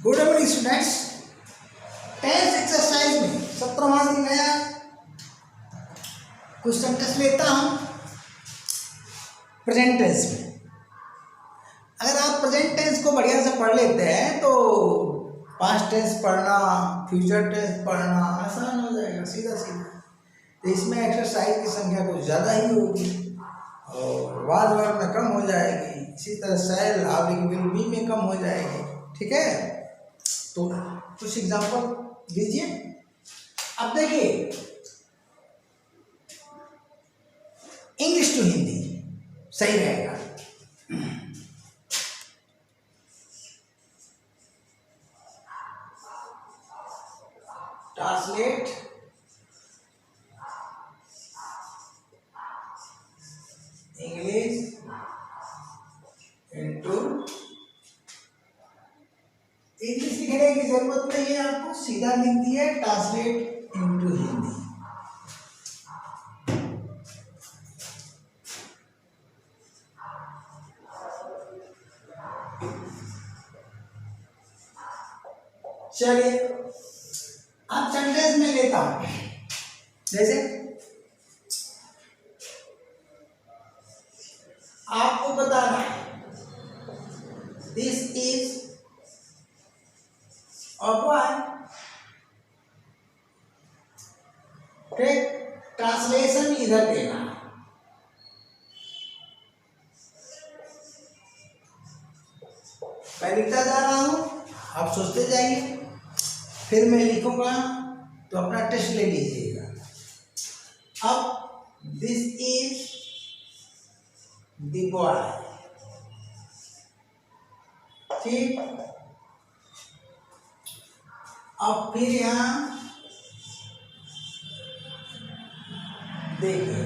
Good evening students. Tense exercise में 17वां दिन नया क्वेश्चन टेस्ट लेता हूँ प्रेजेंट टेंस में। अगर आप प्रेजेंट टेंस को बढ़िया से पढ़ लेते हैं तो पास्ट टेंस पढ़ना, फ्यूचर टेंस पढ़ना आसान हो जाएगा, सीधा सीधा। तो इसमें एक्सरसाइज की संख्या कुछ ज़्यादा ही होगी और वाद वर्ग में कम हो जाएगी। इसी तरह सेल हाविंग विल बी में कम हो जाएगी। ठीक है, तो कुछ एग्जांपल दीजिए। अब देखिए, इंग्लिश टू हिंदी सही रहेगा। ट्रांसलेट इंग्लिश इनटू, इंग्लिश लिखने की जरूरत नहीं है आपको, सीधा लिख दिए ट्रांसलेट इनटू हिंदी। चलिए अब सेंटेंस में लेता हूं, जैसे आपको बताना है दिस इज अ बॉय। ठीक, ट्रांसलेशन इधर देना है। मैं लिखता जा रहा हूं, आप सोचते जाइए, फिर मैं लिखूंगा तो अपना टेस्ट ले लीजिएगा। अब दिस इज द बॉय, ठीक। अब फिर यहां देखिए,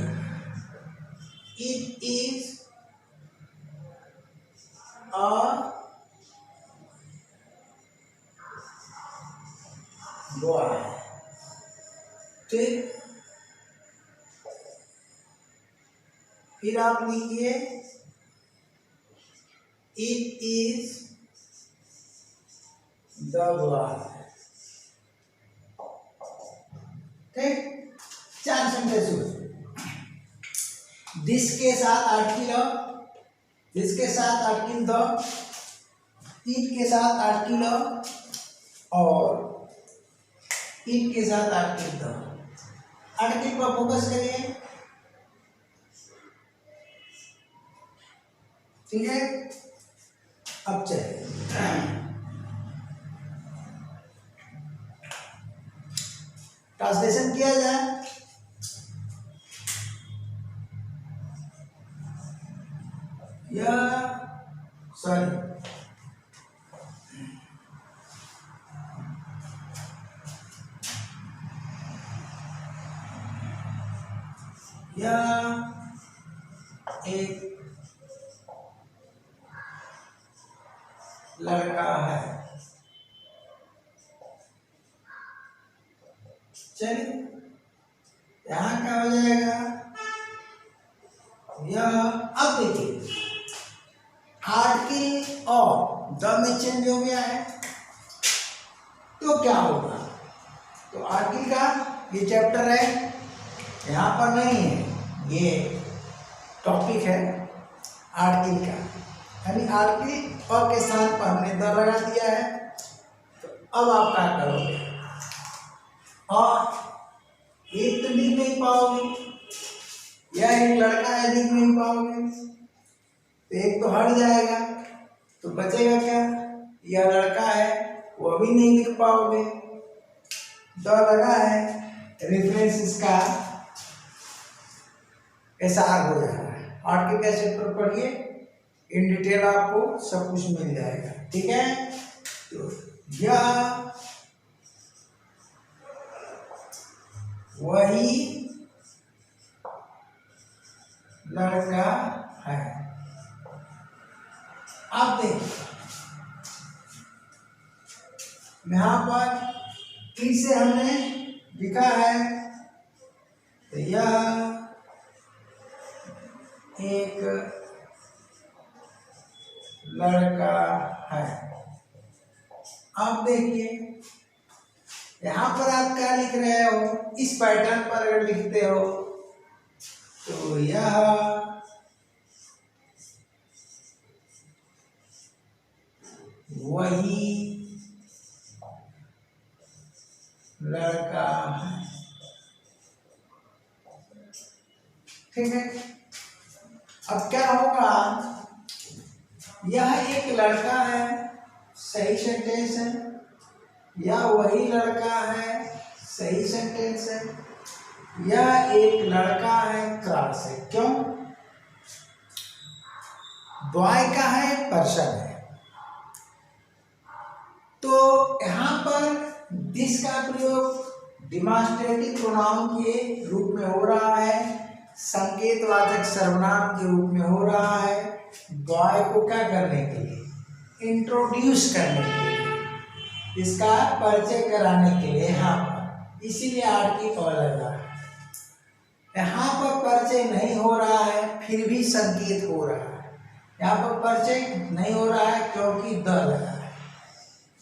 इट इज अ बॉय, ठीक। फिर आप लिखिए इट इज द बॉय, ठीक। 4 सेंटेंस हुए। दिस के साथ आर्टिकल, दिस के साथ आर्टिकल द, इट के साथ आर्टिकल और इट के साथ आर्टिकल द। आर्टिकल पर फोकस करिए, ठीक है। अब चलिए ट्रांसलेशन किया जाए। यह सॉरी यह एक लड़का है। चलिए यहां क्या हो जाएगा, यह। अब देखिए आर्टिकल और द में चेंज हो गया है, तो क्या होगा, तो आर्टिकल का ये चैप्टर है, यहाँ पर नहीं है, ये टॉपिक है आर्टिकल का, यानी आर्टिकल और के साथ पर हमने द लगा दिया है। तो अब आप क्या करोगे, और एक तो लिख नहीं पाओगे, यह एक लड़का है, लिख नहीं पाओगे, तो एक तो हट जाएगा, तो बचेगा क्या, यह लड़का है, वो भी नहीं लिख पाओगे। द लगा है, रेफरेंस इसका एसआर हो जाएगा। आर्टिकल का चैप्टर पढ़िए, इन डिटेल आपको सब कुछ मिल जाएगा, ठीक है। तो यह वही लड़का है। आप देखिए यहां पर फिर से हमने लिखा है, तो यह एक लड़का है। आप देखिए यहाँ पर आप क्या लिख रहे हो, इस पैटर्न पर अगर लिखते हो तो यह वही लड़का है। ठीक है, अब क्या होगा, यह एक लड़का है, सही सेंटेंस है। यह वही लड़का है, सही सेंटेंस है। यह एक लड़का है, क्रॉस है। क्यों? बॉय का है, पर्सन है। तो यहां पर दिस का प्रयोग डिमॉन्स्ट्रेटिव प्रोनाउन के रूप में हो रहा है, संकेतवाचक सर्वनाम के रूप में हो रहा है, बॉय को क्या करने के लिए, इंट्रोड्यूस करने के लिए, इसका परिचय कराने के लिए यहाँ पर, इसीलिए आर्टिकल लगा। यहाँ पर परिचय नहीं हो रहा है, फिर भी संकेत हो रहा है। यहाँ पर परिचय नहीं हो रहा है क्योंकि द लगा है।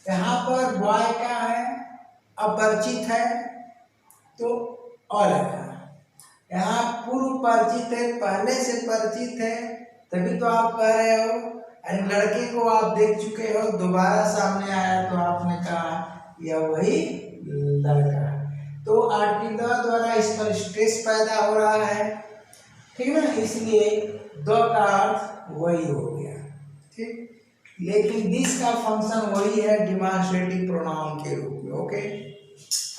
यहाँ पर बॉय का है, अपरिचित है तो अ लगा है। यहाँ पूर्व परिचित है, पहले से परिचित है, तभी तो आप कह रहे हो। अरे लड़के को आप देख चुके हो, दोबारा सामने आया तो आपने कहा यह वही लड़का है। तो आर्टिकल द्वारा इस पर स्ट्रेस पैदा हो रहा है, ठीक है ना, इसलिए द का अर्थ वही हो गया। ठीक, लेकिन दिस का फंक्शन वही है, डिमॉन्स्ट्रेटिव प्रोनाउन के रूप में। ओके,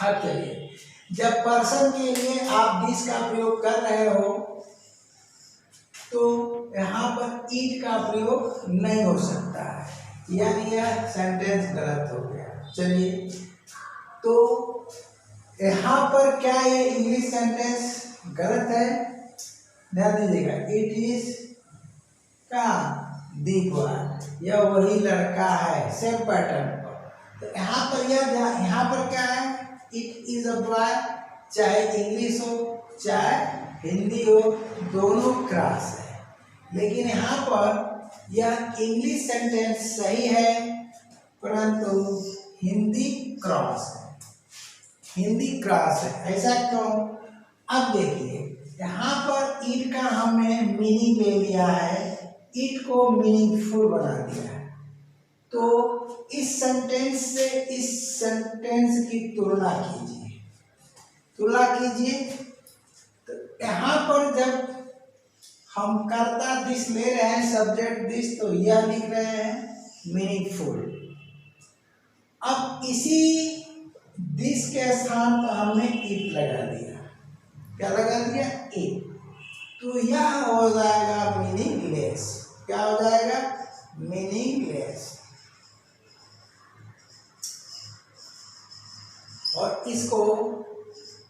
अब चलिए, जब पर्सन के लिए आप दिस का प्रयोग कर रहे हो तो यहाँ पर ईट का प्रयोग नहीं हो सकता है, यानी यह सेंटेंस गलत हो गया। चलिए, तो यहाँ पर क्या ये इंग्लिश सेंटेंस गलत है? ध्यान दीजिएगा, इट इज का दीपक, यह वही लड़का है, सेम पैटर्न पर। तो यहाँ पर यहाँ पर क्या है, इट इज अ बॉय, चाहे इंग्लिश हो चाहे हिंदी हो, दोनों क्रॉस है। लेकिन यहाँ पर यह इंग्लिश सेंटेंस सही है, परंतु हिंदी क्रॉस है, हिंदी क्रॉस है। ऐसा क्यों? अब देखिए, यहाँ पर ईट का हमने मीनिंग ले लिया है, ईट को मीनिंगफुल बना दिया है। तो इस सेंटेंस से इस सेंटेंस की तुलना कीजिए, तुलना कीजिए। तो यहाँ पर जब हम कर्ता दिस ले रहे हैं, सब्जेक्ट दिस, तो यह लिख रहे हैं मीनिंगफुल। अब इसी दिस के स्थान पर हमने इट लगा दिया। क्या लगा दिया? इट। तो यह हो जाएगा मीनिंगलेस। क्या हो जाएगा? मीनिंगलेस। और इसको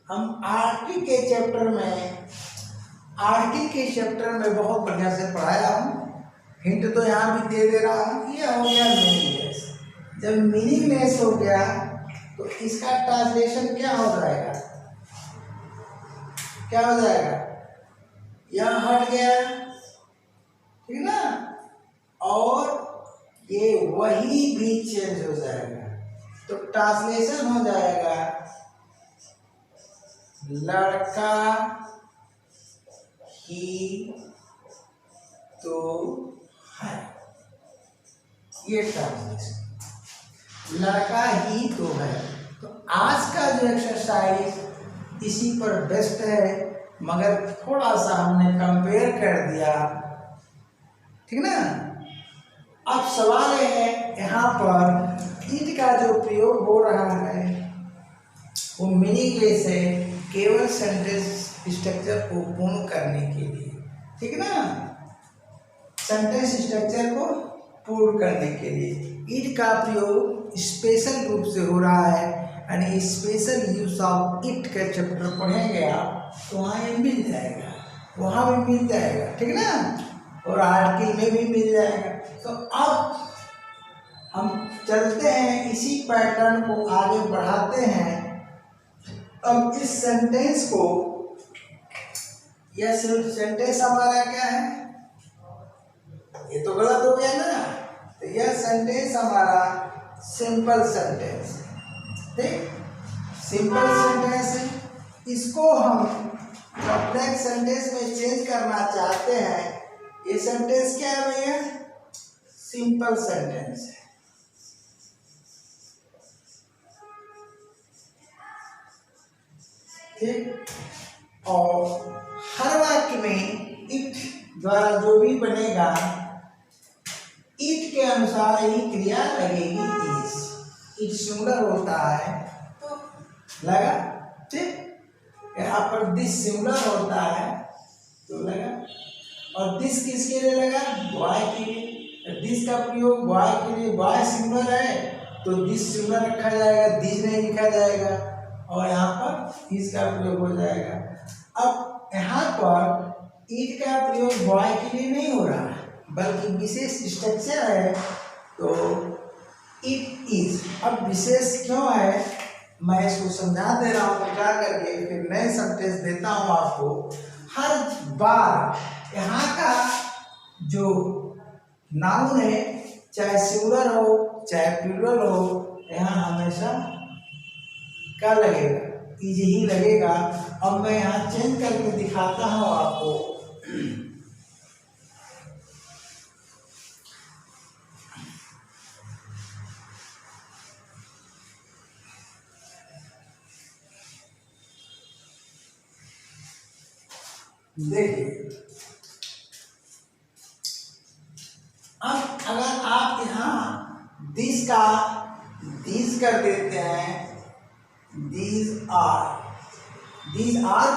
हम आर्टिकल के चैप्टर में बहुत बढ़िया से पढ़ाया हूँ। हिंट तो यहाँ भी दे रहा हूँ। ये हो गया मीनिंगलेस। जब मीनिंगलेस हो गया तो इसका ट्रांसलेशन क्या हो जाएगा? क्या हो जाएगा? यह हट गया, ठीक ना, और ये वही भी चेंज हो जाएगा। तो ट्रांसलेशन हो जाएगा लड़का ही तो है। ये ट्रांसलेशन, लड़का ही तो है। तो आज का जो एक्सरसाइज इसी पर बेस्ट है, मगर थोड़ा सा हमने कंपेयर कर दिया, ठीक ना। अब सवाल है, यहाँ पर इट का जो प्रयोग हो रहा है वो मीनिंगलेस है, केवल सेंटेंस स्ट्रक्चर को पूर्ण करने के लिए, ठीक ना, सेंटेंस स्ट्रक्चर को पूर्ण करने के लिए इट का प्रयोग स्पेशल रूप से हो रहा है। यानी स्पेशल यूज ऑफ इट का चैप्टर पढ़ेंगे आप तो वहाँ ये मिल जाएगा, वहाँ भी मिल जाएगा, ठीक ना, और आर्टिकल में भी मिल जाएगा। तो अब हम चलते हैं, इसी पैटर्न को आगे बढ़ाते हैं। अब इस सेंटेंस को, यह सेंटेंस हमारा क्या है? ये तो गलत हो गया ना। तो यह सेंटेंस हमारा सिंपल सेंटेंस, ठीक, सिंपल सेंटेंस है। इसको हम कॉम्प्लेक्स सेंटेंस में चेंज करना चाहते हैं। ये सेंटेंस क्या है भैया? सिंपल सेंटेंस है। ठीक, और हर वाक्य में इट द्वारा जो भी बनेगा, इट के अनुसार ही क्रिया लगेगी। इट सिंगुलर होता है तो लगा, ठीक। यहाँ पर दिस सिंगुलर होता है तो लगा, और दिस किसके लिए लगा? बॉय के लिए। दिस का प्रयोग बॉय के लिए, बॉय सिंगुलर है तो दिस सिंगुलर रखा जाएगा, दिस नहीं लिखा जाएगा, और यहाँ पर दिस का प्रयोग हो जाएगा। अब यहाँ पर इट का प्रयोग बॉय के लिए नहीं हो रहा है, बल्कि विशेष स्ट्रक्चर है तो इट इज। अब विशेष क्यों है मैं इसको समझा दे रहा हूँ क्या करके, फिर नए सेंटेंस देता हूँ आपको। हर बार यहाँ का जो नाउन है, चाहे सिंगुलर हो चाहे प्लूरल हो, यहाँ हमेशा क्या लगेगा? इज ही लगेगा। अब मैं यहाँ चेंज करके दिखाता हूँ आपको। देखिए, अब अगर आप यहाँ दिस का दिस कर देते हैं, दीज आर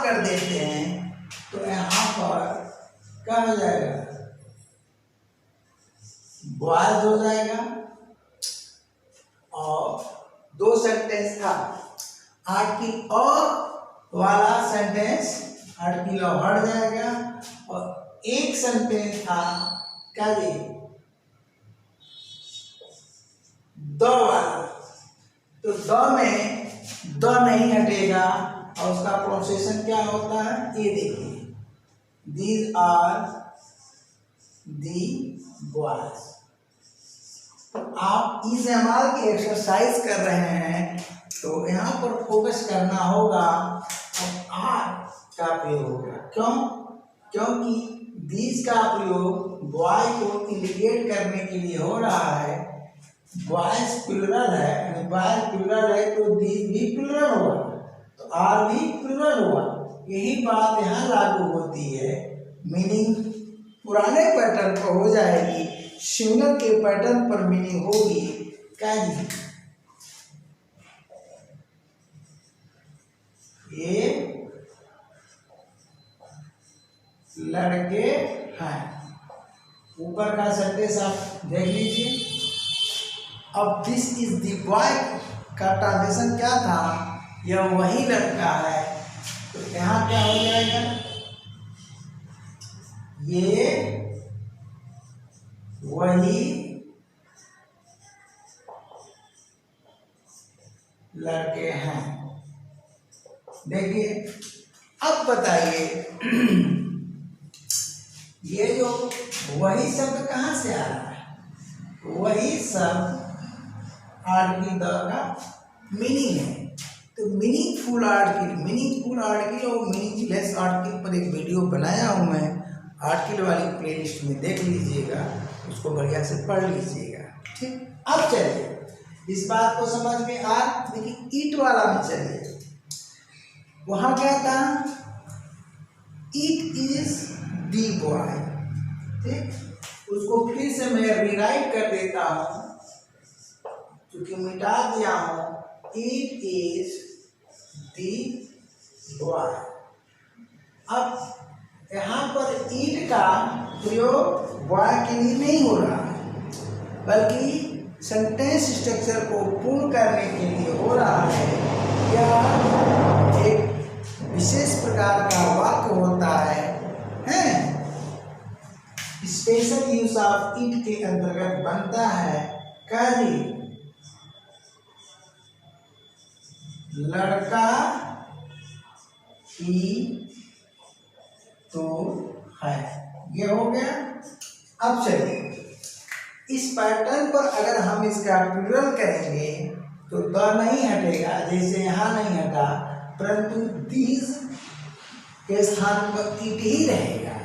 कर देते हैं, तो यहाँ पर क्या हो जाएगा? बॉयज हो जाएगा। और दो सेंटेंस था, आर्टिकल अ वाला सेंटेंस आर्टिकल हट जाएगा, और एक सेंटेंस था क्या जी? द वाला, तो द में द नहीं हटेगा, और उसका प्रोनाउंसिएशन क्या होता है? ये देखिए, दीज आर दी बॉयज। तो आप इस्तेमाल की एक्सरसाइज कर रहे हैं तो यहाँ पर फोकस करना होगा। अब आर का प्रयोग होगा, क्यों? क्योंकि दीज का प्रयोग बॉय को इंडिकेट करने के लिए हो रहा है। बॉयज प्लूरल है, बॉयज प्लूरल है तो दीज भी प्लूरल हुआ, तो आर भी प्लूरल हुआ। यही बात यहाँ लागू होती है। मीनिंग पुराने पैटर्न पर हो जाएगी, सिंगुलर के पैटर्न पर मीनिंग होगी क्या जी? ये लड़के हैं। ऊपर का सेंटेंस आप देख लीजिए। अब दिस इज द बॉय का ट्रांसलेशन क्या था? यह वही लड़का है, तो यहाँ क्या हो जाएगा? ये वही लड़के हैं। देखिए, अब बताइए ये जो वही शब्द कहाँ से आ रहा है? वही शब्द आर्टिकल द का मीनिंग है। तो मीनिंगफुल आर्टिकल और मीनिंगलेस आर्टिकल पर एक वीडियो बनाया हूँ मैं, आर्टिकल वाली प्लेलिस्ट में देख लीजिएगा, उसको बढ़िया से पढ़ लीजिएगा। ठीक, अब चलिए इस बात को समझ में आ। देखिए ईट वाला में चलिए, वहाँ क्या था? It is the boy. ठीक, उसको फिर से मैं रीराइट कर देता हूँ, क्योंकि मिटा दिया हूँ। It is the boy. अब यहाँ पर ईट का प्रयोग बॉय के लिए नहीं हो रहा है, बल्कि सेंटेंस स्ट्रक्चर को पूर्ण करने के लिए हो रहा है। यह एक विशेष प्रकार का वाक्य होता है, स्पेशल यूज ऑफ इट के अंतर्गत बनता है। क्या जी? लड़का ही तो है, ये हो गया। अब चलिए इस पैटर्न पर अगर हम इसका प्लूरल करेंगे तो द नहीं हटेगा, जैसे यहाँ नहीं हटा, परंतु दीज के स्थान पर इट ही रहेगा,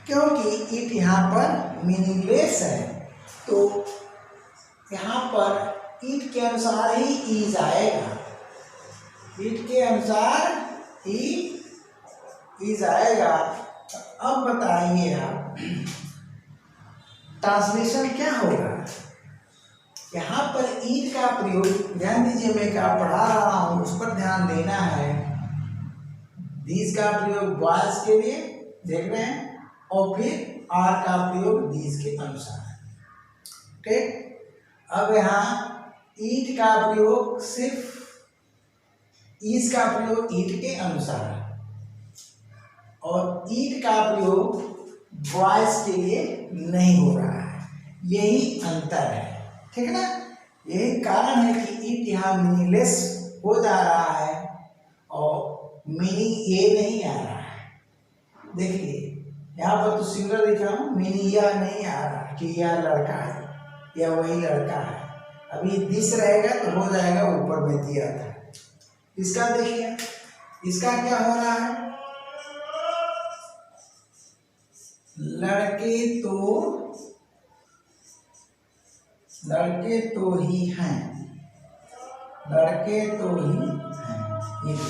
क्योंकि इट यहाँ पर मीनिंगलेस है। तो यहाँ पर इट के अनुसार ही इज आएगा, इट के अनुसार ही इज आएगा। अब बताइए आप ट्रांसलेशन क्या होगा। यहाँ पर ईट का प्रयोग, ध्यान दीजिए, मैं क्या पढ़ा रहा हूँ उस पर ध्यान देना है। दीज का प्रयोग बॉयज के लिए देख रहे हैं, और फिर आर का प्रयोग दीज के अनुसार। ठीक, अब यहाँ ईट का प्रयोग सिर्फ इज का प्रयोग ईट के अनुसार है, और ईट का प्रयोग बॉयज के लिए नहीं हो रहा है, यही अंतर है। ठीक है ना, यही कारण है कि ईट यहाँ मीनिंगलेस हो जा रहा है और मीनिंग ये नहीं आ रहा है। देखिए यहाँ पर तो सिंगल लिखा हूँ, मीनिंग यह नहीं आ रहा कि यह लड़का है या वही लड़का है। अभी दिस रहेगा तो हो जाएगा ऊपर में दिया था। इसका देखिए, इसका क्या हो रहा है, लड़के तो ही हैं, लड़के तो ही हैं।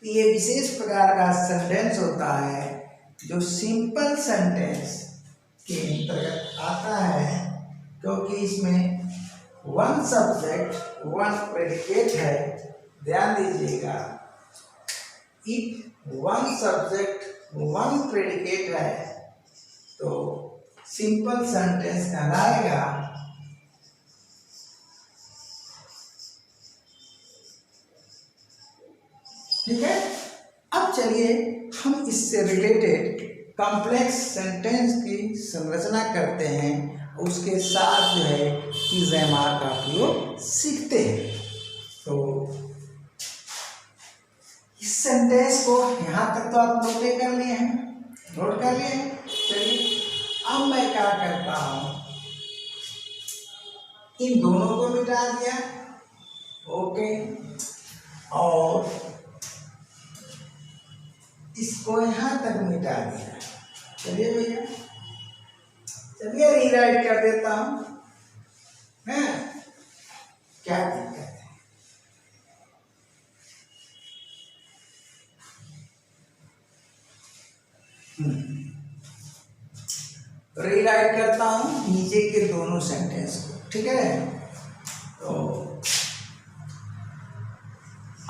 ये विशेष प्रकार का सेंटेंस होता है जो सिंपल सेंटेंस के अंतर्गत आता है, क्योंकि इसमें वन सब्जेक्ट वन प्रेडिकेट है। ध्यान दीजिएगा, if one subject one predicate है तो सिंपल सेंटेंस कहलाएगा। ठीक है, अब चलिए हम इससे रिलेटेड कॉम्प्लेक्स सेंटेंस की संरचना करते हैं, उसके साथ जो है इज एम आर का प्रयोग सीखते हैं। तो इस सेंटेंस को यहाँ तक तो आप नोट कर लिए हैं, नोट कर लिए हैं। चलिए अब मैं क्या करता हूँ, इन दोनों को मिटा दिया, ओके, और इसको यहाँ तक मिटा दिया। चलिए भैया, चलिए रीराइट कर देता हूँ, है क्या दिक्कत है। रीराइट करता हूँ नीचे के दोनों सेंटेंस को, ठीक है। तो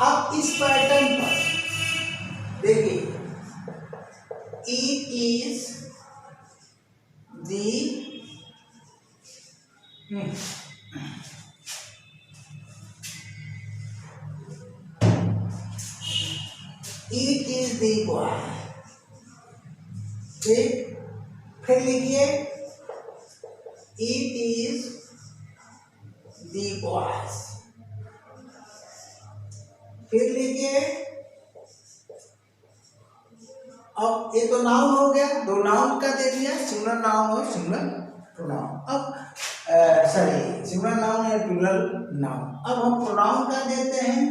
अब इस पैटर्न पर देखिए, it is the it is the boy. ठीक, फिर लिखिए इट इज दी बॉयज। फिर लिखिए, अब ये तो नाउन हो गया, दो नाउन का दे दिया, सिंगुलर नाउन और सिंगुलर प्रोनाउन। अब सॉरी, सिंगुलर नाउन है प्लूरल नाउन। अब हम प्रोनाउन का देते हैं,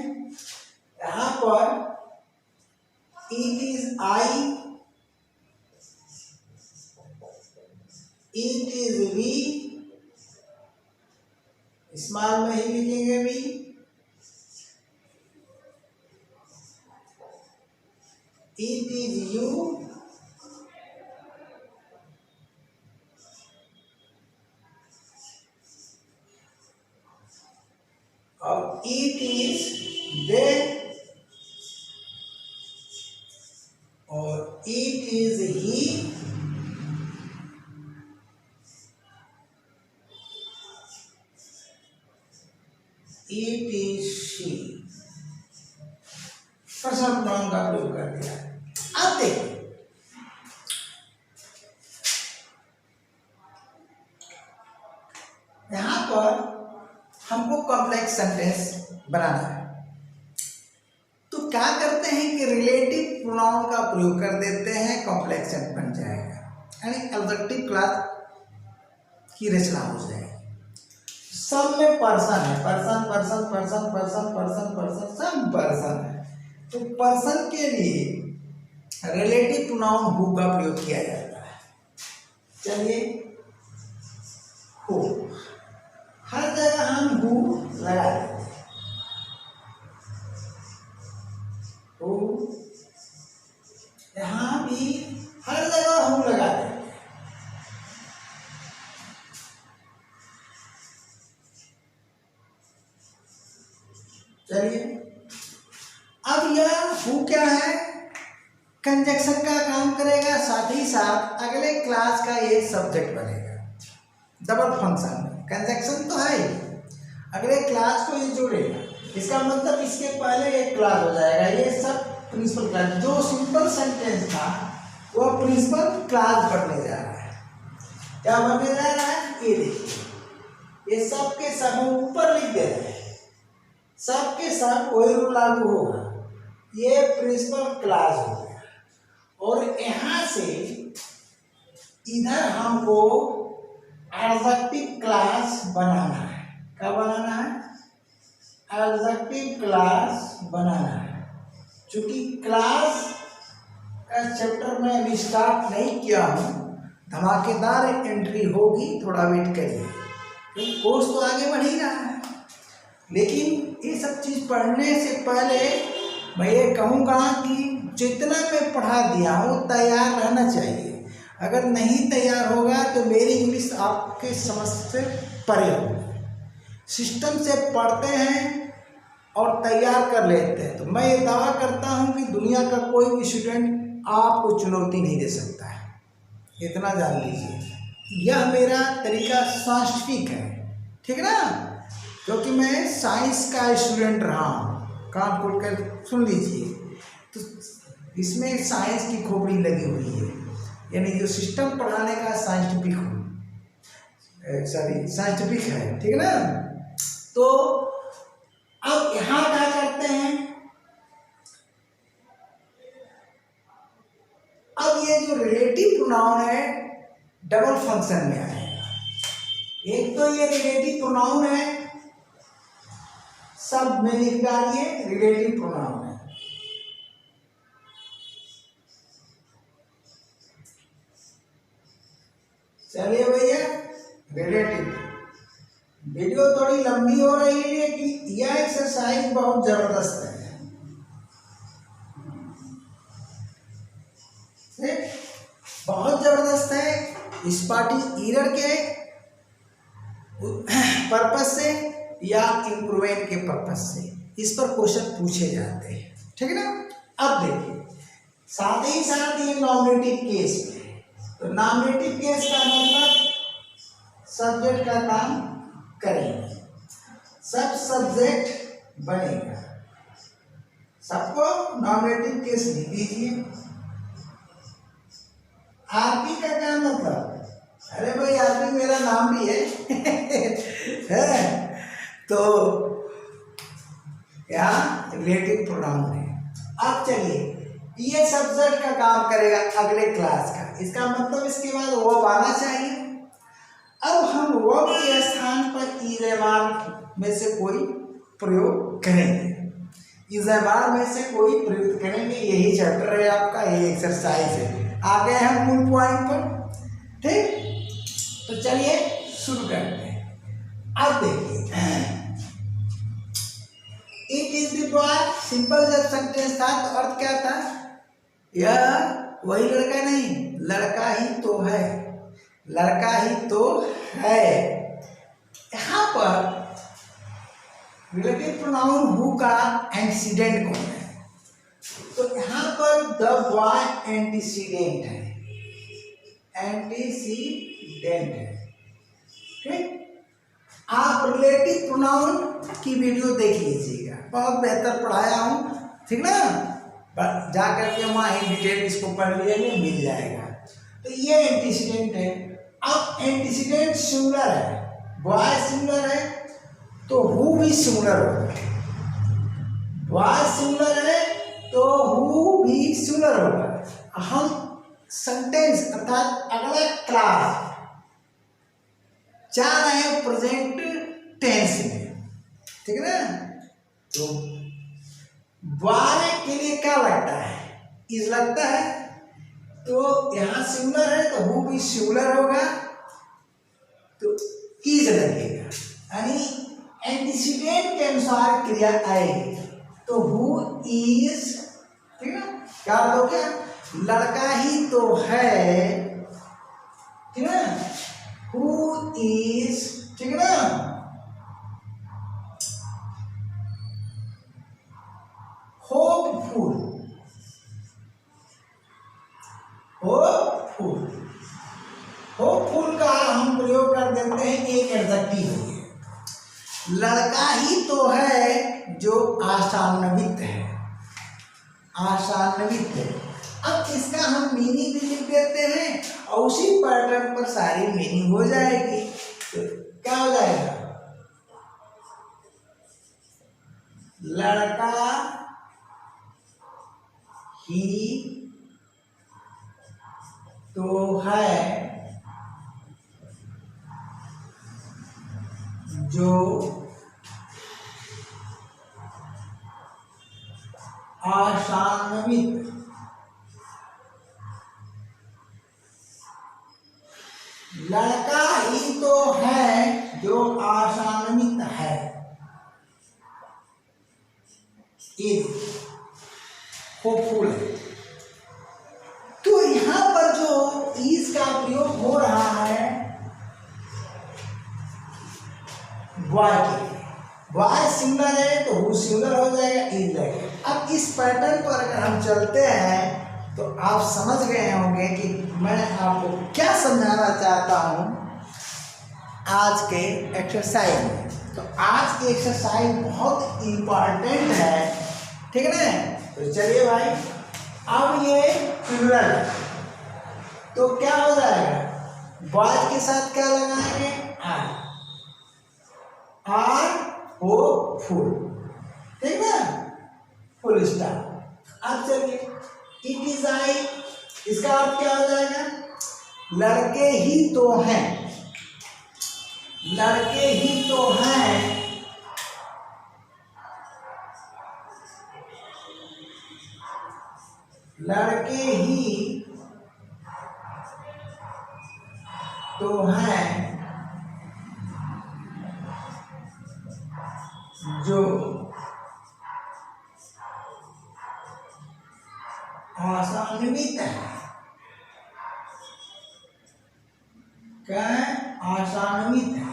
यहाँ पर it is I, it is we, small में ही लिखेंगे वी, इट इज यू, और इट इज दे, और it is he, it is she. Personal pronoun का प्रयोग कर दिया। अब देखिए, यहां पर हमको कॉम्प्लेक्स सेंटेंस बनाना है, तो क्या करते हैं कि रिलेटिव प्रोनाउन का प्रयोग कर देते हैं, कॉम्प्लेक्स सेंटेंस बन जाएगा। यानी एडजेक्टिव क्लास की रचना हो जाएगी। सब में पर्सन है, person person person person person person सब पर्सन है। तो पर्सन के लिए रिलेटिव प्रोनाउन हु का प्रयोग किया जाता है। चलिए, हु, हर जगह हम हु लगा देते हैं, हु, यहां भी हर जगह हु लगा देते हैं। चलिए, अब यह हु क्या है, कंजक्शन का काम करेगा, साथ ही साथ अगले क्लास का ये सब्जेक्ट बनेगा। डबल फंक्शन में कंजक्शन तो है ही, अगले क्लास को ये जोड़ेगा। इसका मतलब इसके पहले एक क्लास हो जाएगा, ये सब प्रिंसिपल क्लास। जो सिंपल सेंटेंस था वो प्रिंसिपल क्लास बनने जा रहा है। क्या बनने जा रहा है, ये देखिए, ये सब के सब ऊपर लिख दे रहे हैं, सब के सब कोई रूल लागू होगा, ये प्रिंसिपल क्लास हो गया। और यहां से इधर हमको एडजेक्टिव क्लास बनाना है। क्या बनाना है, एडजेक्टिव क्लास बनाना है। चूंकि क्लास का चैप्टर में अभी स्टार्ट नहीं किया हूं, धमाकेदार एंट्री होगी, थोड़ा वेट करिए, क्योंकि कोर्स तो आगे बढ़ ही रहा है। लेकिन ये सब चीज़ पढ़ने से पहले मैं ये कहूँगा कि जितना मैं पढ़ा दिया हूँ तैयार रहना चाहिए। अगर नहीं तैयार होगा तो मेरी इंग्लिश आपके समझ से परे होगी। सिस्टम से पढ़ते हैं और तैयार कर लेते हैं, तो मैं ये दावा करता हूँ कि दुनिया का कोई भी स्टूडेंट आपको चुनौती नहीं दे सकता है, इतना जान लीजिए। यह मेरा तरीका साइंटिफिक है, ठीक है ना, क्योंकि मैं साइंस का स्टूडेंट रहा हूँ। कान खोल कर सुन लीजिए, तो इसमें साइंस की खोपड़ी लगी हुई है, यानी जो सिस्टम पढ़ाने का साइंटिफिक है, ठीक है ना। तो अब यहाँ क्या करते हैं, अब ये जो रिलेटिव प्रोनाउन है डबल फंक्शन में आएगा। एक तो ये रिलेटिव प्रोनाउन है, सब में लिख डालिए रिलेटिव प्रोनाउन है। चलिए भैया, रिलेटिव। वीडियो थोड़ी लंबी हो रही है कि यह एक्सरसाइज बहुत जबरदस्त है, बहुत जबरदस्त है। इस पार्टी ईरर के पर्पज से या इम्प्रूवमेंट के पर्पज से इस पर क्वेश्चन पूछे जाते हैं, ठीक है ना। अब देखिए, साथ ही साथ ये नॉमिनेटिव केस में, तो नॉमिनेटिव केस का मतलब सब्जेक्ट का काम करेंगे, सब सब्जेक्ट बनेगा। सबको नॉमिनेटिव केस लिख दीजिए। आरपी का क्या मतलब, अरे भाई आरपी मेरा नाम भी है तो यहाँ रिलेटिव प्रोनाउन है। अब चलिए, ये सब्जेक्ट का काम करेगा अगले क्लास का, इसका मतलब इसके बाद वर्ब आना चाहिए। अब हम वर्ब के स्थान पर इज़ेमार में से कोई प्रयोग करेंगे, इज़ेमार में से कोई प्रयोग करेंगे। यही चैप्टर है आपका, यही एक्सरसाइज है। आ गए हम मूल पॉइंट पर, ठीक। तो चलिए शुरू करते हैं। अब देखिए, it is the boy, simple जब सेंटेंस था तो अर्थ क्या था, यह वही लड़का नहीं, लड़का ही तो है, लड़का ही तो है। यहाँ पर रिलेटिव प्रोनाउन हु का एंटीसीडेंट कौन है, तो यहाँ पर द बॉय एंटीसीडेंट है, एंटीसीडेंट है, ठीक। आप रिलेटिव प्रोनाउन की वीडियो देख लीजिएगा, बहुत बेहतर पढ़ाया हूँ, ठीक ना। जा करके वहाँ ही डिटेल इसको पढ़ लीजिए, मिल जाएगा। तो ये एंटीसीडेंट है। अब एंटीसीडेंट सिंगुलर है, बॉय सिंगुलर है, तो हु भी सिंगुलर होगा। बॉय सिंगुलर है तो हु भी सिंगुलर होगा। हम सेंटेंस अर्थात अगला क्लास चाह रहे हैं प्रेजेंट टेंस में, ठीक है ना। तो वाय के लिए क्या लगता है, इज लगता है, तो यहां सिंगुलर है तो हु भी सिंगुलर होगा, तो इज लगेगा, यानी एंटीसीडेंट के अनुसार क्रिया आएगी, तो हु इज, ठीक है ना। क्या तो क्या, लड़का ही तो है, ठीक है ना, हु इज, ठीक है ना, होपफुल, होपफुल, होपफुल का हम प्रयोग कर देते हैं एक एडजेक्टिव हो गया, लड़का ही तो है जो आशान्वित है, आशान्वित है। अब इसका हम मीनिंग भी लिख देते हैं और उसी पैटर्न पर सारी मीनिंग हो जाएगी, तो क्या हो जाएगा, लड़का ही तो है जो आशान्वित, लड़का ही तो है जो आशान्वित है, होपफुल है। तो यहां पर जो इज का प्रयोग हो रहा है वाय के लिए, वाय सिंगुलर है तो हु सिंगुलर हो जाएगा, इज लगेगा। अब इस पैटर्न पर अगर हम चलते हैं तो आप समझ गए होंगे कि मैं आपको क्या समझाना चाहता हूं आज के एक्सरसाइज में। तो आज की एक्सरसाइज बहुत इंपॉर्टेंट है, ठीक है ना। तो चलिए भाई, अब ये प्लूरल है तो क्या हो जाएगा, बॉयज के साथ क्या लगाएंगे, आर होपफुल, ठीक ना, फुल स्टॉप। अब चलिए, इट इज आई, इसका अर्थ क्या हो जाएगा, लड़के ही तो हैं, लड़के ही तो हैं लड़के ही तो हैं जो आशान्वित है, क्या आशान्वित है।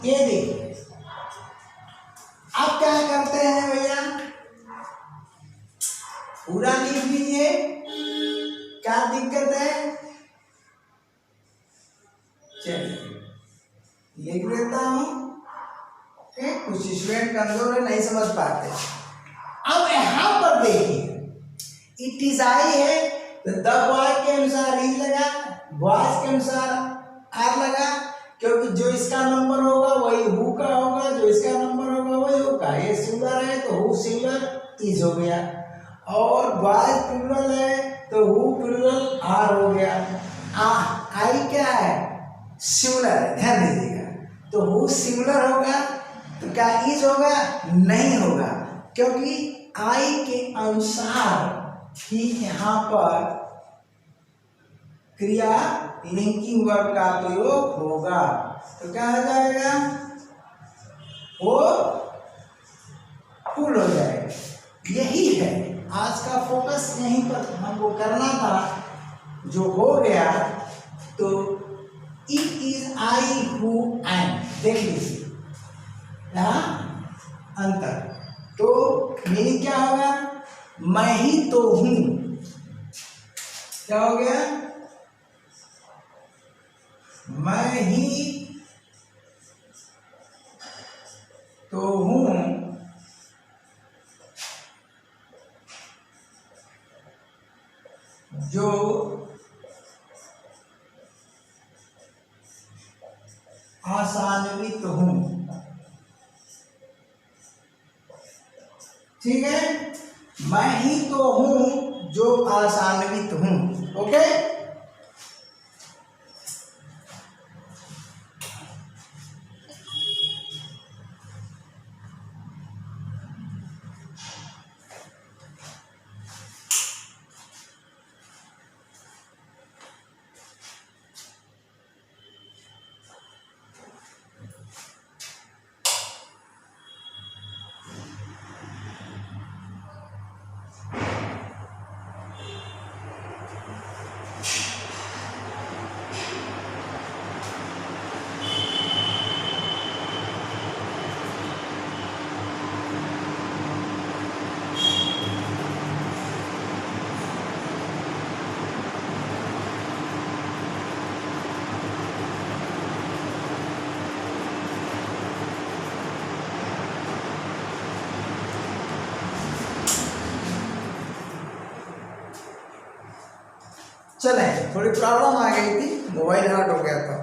ये देखिए, अब क्या करते हैं भैया, पूरा लिख लीजिए, क्या दिक्कत है, चलिए लिख लेता हूं, कुछ स्टूडेंट कमजोर है, नहीं समझ पाते। अब यहां पर देखिए, इट इज आई है तो द बॉय के अनुसार इज लगा, बॉयज के अनुसार आर लगा, क्योंकि जो इसका नंबर होगा वही हु का होगा, जो इसका नंबर होगा वही हु का। ये सिंगुलर है तो हु सिंगुलर इज हो गया, और बॉयज प्लूरल है तो हु प्लूरल आर हो गया। आई क्या है, सिंगुलर है, ध्यान दीजिएगा। तो हु सिंगुलर होगा तो क्या इज होगा, नहीं होगा, क्योंकि आई के अनुसार ही यहाँ पर क्रिया लिंकिंग वर्ब का प्रयोग होगा। तो क्या हो जाएगा, वो फुल हो जाएगा। यही है आज का फोकस, यहीं पर हमको करना था, जो हो गया। तो it is I who am, देख लीजिए यहाँ अंतर। तो मीनिंग क्या होगा, मैं ही तो हूं, क्या हो गया, मैं ही तो हूं जो आशान्वित हूं, ठीक है, मैं ही तो हूं जो आशान्वित हूं। ओके, चले, थोड़ी प्रॉब्लम आ गई थी, मोबाइल हॉट हो गया था,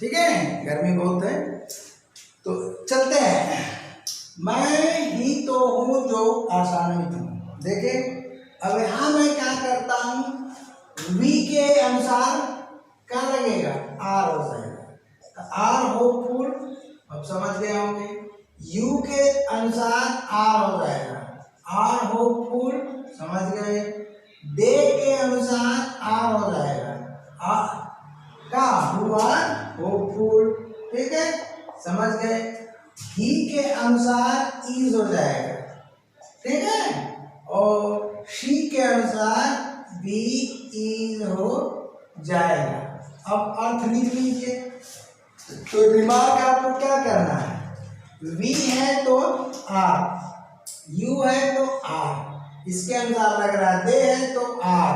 ठीक है, गर्मी बहुत है, तो चलते हैं। मैं ही तो हूँ जो आसान्वित हूँ। देखिए अब यहाँ मैं क्या करता हूँ, वी के अनुसार क्या लगेगा, आर हो जाएगा, आर होपफुल, अब समझ गए होंगे। यू के अनुसार आर हो जाएगा, आर होपफुल, समझ गए। दे के अनुसार आर हो जाएगा, का हुआ होपफुल, ठीक है, समझ गए। ही के अनुसार इज हो जाएगा, ठीक है, और शी के अनुसार बी इज हो जाएगा। अब अर्थ लिख लीजिए। तो रिमार्क आपको क्या करना है, वी है तो आर, यू है तो आर, इसके अनुसार लग रहा है, दे है तो आर,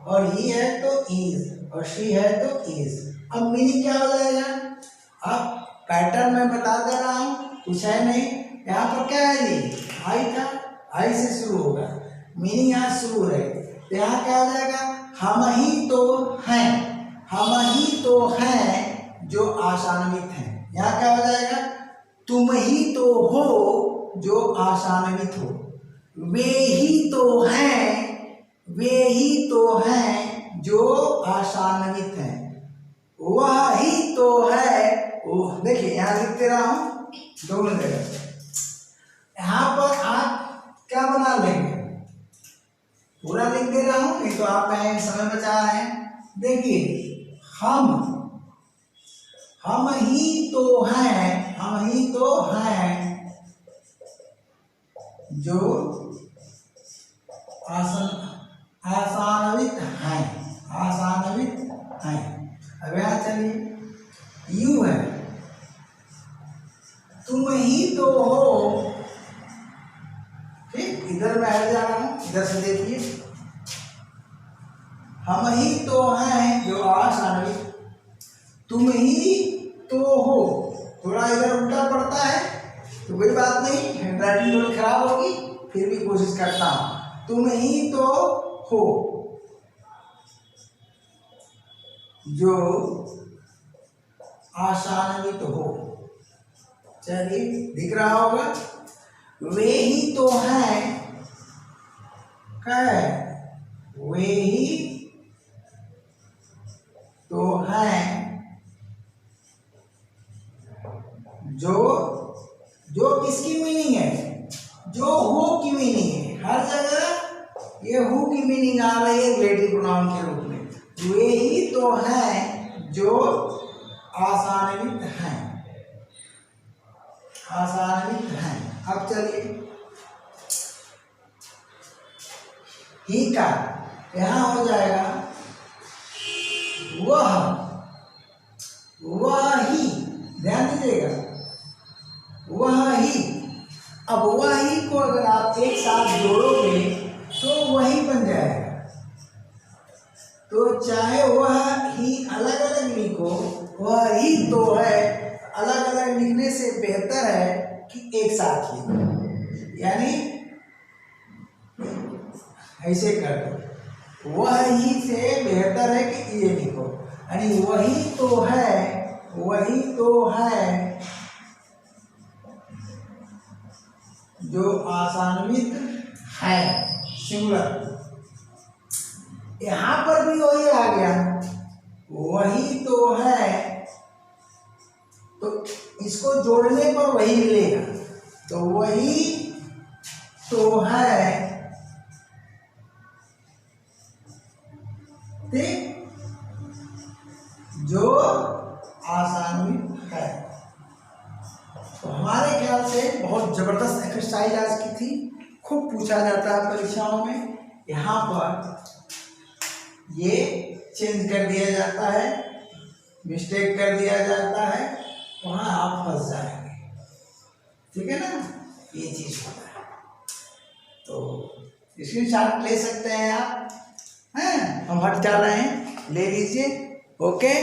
और ही है तो इज, और शी है तो इज। अब मीनिंग क्या हो जाएगा, अब पैटर्न मैं बता दे रहा हूं, कुछ है नहीं, यहाँ पर क्या है, ये आई था, आई से शुरू होगा, मीनिंग यहाँ शुरू है, तो यहाँ क्या हो जाएगा, हम ही तो हैं, हम ही तो हैं जो आशान्वित हैं। यहाँ क्या हो जाएगा, तुम ही तो हो जो आशान्वित हो, वे ही तो हैं, वे ही तो हैं जो आशान्वित हैं, वह ही तो है वो। देखिए यहाँ लिखते रहा हूं दोनों जगह, यहाँ पर आप क्या बना लेंगे, पूरा लिख दे रहा हूं, नहीं तो आप कहें समय बचा रहे हैं। देखिए हम ही तो हैं, हम ही तो हैं जो आशान्वित हैं, आशान्वित हैं। अब यहाँ चलिए, यू है, तुम ही तो हो, ठीक, इधर मैं हट जा रहा हूं, इधर से देखिए, हम ही तो हैं जो आशान्वित, तुम ही तो हो, थोड़ा इधर उल्टा पड़ता है तो कोई बात नहीं, हैंडराइटिंग थोड़ी खराब होगी, फिर भी कोशिश करता हूं, तुम ही तो हो जो आशान्वित हो। चलिए दिख रहा होगा, वे ही तो हैं, क्या है, वे ही तो हैं जो किसकी मीनिंग है, जो हु की मीनिंग है, हर जगह ये हु की मीनिंग आ रही है रिलेटिव प्रोनाउन के रूप में। वे ही तो हैं जो आशान्वित हैं, आशान्वित हैं। अब चलिए ही का यहां हो जाएगा वह ही, ध्यान दीजिएगा, वह ही। अब वह ही को अगर आप एक साथ जोड़ोगे तो वही बन जाएगा, तो चाहे वह ही अलग अलग लिखो, वह ही तो है, अलग अलग लिखने से बेहतर है कि एक साथ लिखो, यानी ऐसे कर दो, वह ही से बेहतर है कि ये लिखो, यानी वही तो है, वही तो है जो आशान्वित है, सिंगुलर। यहां पर भी वही आ गया, वही तो है, तो इसको जोड़ने पर वही मिलेगा, तो वही तो है, ठीक, जो आशान्वित है। तो हमारे ख्याल से बहुत जबरदस्त एक्सरसाइज आज की थी, खूब पूछा जाता है परीक्षाओं में। यहाँ पर ये चेंज कर दिया जाता है, मिस्टेक कर दिया जाता है, वहाँ आप फंस जाएंगे, ठीक है ना, ये चीज होता है। तो स्क्रीनशॉट ले सकते हैं आप, हैं, हम हट जा रहे हैं, ले लीजिए, ओके।